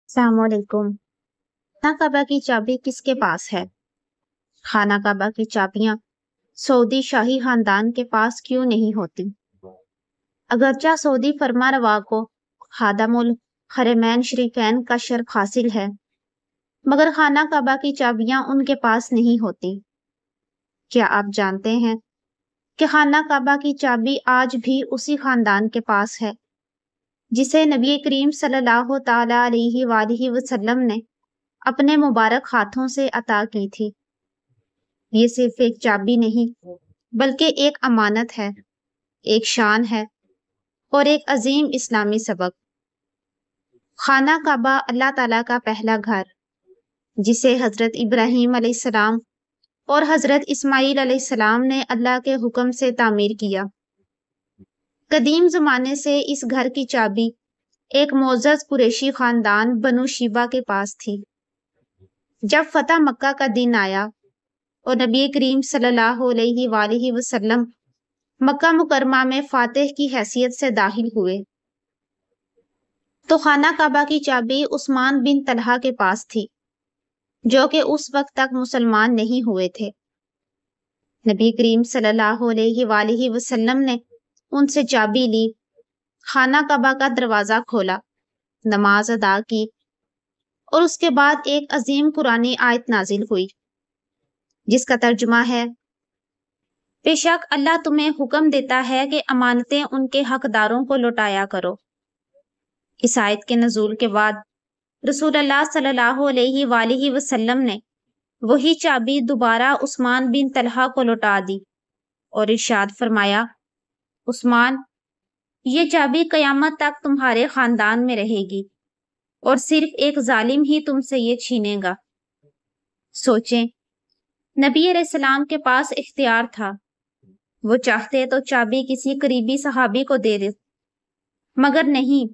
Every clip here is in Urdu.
السلام علیکم۔ خانہ کعبہ کی چابی کس کے پاس ہے؟ خانہ کعبہ کی چابیاں سعودی شاہی خاندان کے پاس کیوں نہیں ہوتی؟ اگرچہ سعودی فرما روا کو خادم الحرمین شریفین کا شرف حاصل ہے، مگر خانہ کعبہ کی چابیاں ان کے پاس نہیں ہوتی۔ کیا آپ جانتے ہیں کہ خانہ کعبہ کی چابی آج بھی اسی خاندان کے پاس ہے جسے نبی کریم صلی اللہ تعالی علیہ وآلہ وسلم نے اپنے مبارک ہاتھوں سے عطا کی تھی؟ یہ صرف ایک چابی نہیں بلکہ ایک امانت ہے، ایک شان ہے اور ایک عظیم اسلامی سبق۔ خانہ کعبہ اللہ تعالیٰ کا پہلا گھر، جسے حضرت ابراہیم علیہ السلام اور حضرت اسماعیل علیہ السلام نے اللہ کے حکم سے تعمیر کیا۔ قدیم زمانے سے اس گھر کی چابی ایک معزز قریشی خاندان بنو شیبہ کے پاس تھی۔ جب فتح مکہ کا دن آیا اور نبی کریم صلی اللہ علیہ وآلہ وسلم مکہ مکرمہ میں فاتح کی حیثیت سے داخل ہوئے تو خانہ کعبہ کی چابی عثمان بن طلحہ کے پاس تھی، جو کہ اس وقت تک مسلمان نہیں ہوئے تھے۔ نبی کریم صلی اللہ علیہ وآلہ وسلم نے ان سے چابی لی، خانہ کعبہ کا دروازہ کھولا، نماز ادا کی اور اس کے بعد ایک عظیم قرآنی آیت نازل ہوئی جس کا ترجمہ ہے، بے شک اللہ تمہیں حکم دیتا ہے کہ امانتیں ان کے حقداروں کو لوٹایا کرو۔ اس آیت کے نزول کے بعد رسول اللہ صلی اللہ علیہ وآلہ وسلم نے وہی چابی دوبارہ عثمان بن طلحہ کو لوٹا دی اور ارشاد فرمایا، عثمان، یہ چابی قیامت تک تمہارے خاندان میں رہے گی اور صرف ایک ظالم ہی تم سے یہ چھینے گا۔ سوچیں، نبی علیہ السلام کے پاس اختیار تھا، وہ چاہتے تو چابی کسی قریبی صحابی کو دے دے، مگر نہیں،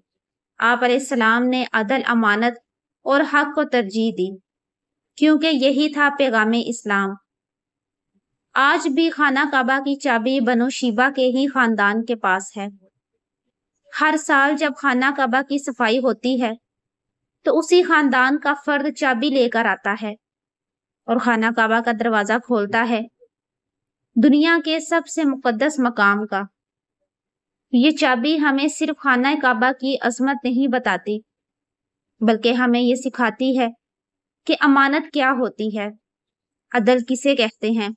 آپ علیہ السلام نے عدل، امانت اور حق کو ترجیح دی، کیونکہ یہی تھا پیغام اسلام۔ آج بھی خانہ کعبہ کی چابی بنو شیبہ کے ہی خاندان کے پاس ہے۔ ہر سال جب خانہ کعبہ کی صفائی ہوتی ہے تو اسی خاندان کا فرد چابی لے کر آتا ہے اور خانہ کعبہ کا دروازہ کھولتا ہے، دنیا کے سب سے مقدس مقام کا۔ یہ چابی ہمیں صرف خانہ کعبہ کی عظمت نہیں بتاتی، بلکہ ہمیں یہ سکھاتی ہے کہ امانت کیا ہوتی ہے، عدل کسے کہتے ہیں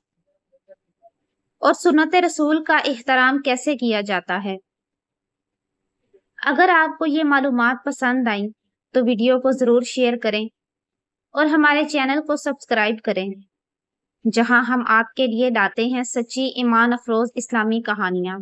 اور سنت رسول کا احترام کیسے کیا جاتا ہے۔ اگر آپ کو یہ معلومات پسند آئیں تو ویڈیو کو ضرور شیئر کریں اور ہمارے چینل کو سبسکرائب کریں، جہاں ہم آپ کے لیے لاتے ہیں سچی ایمان افروز اسلامی کہانیاں۔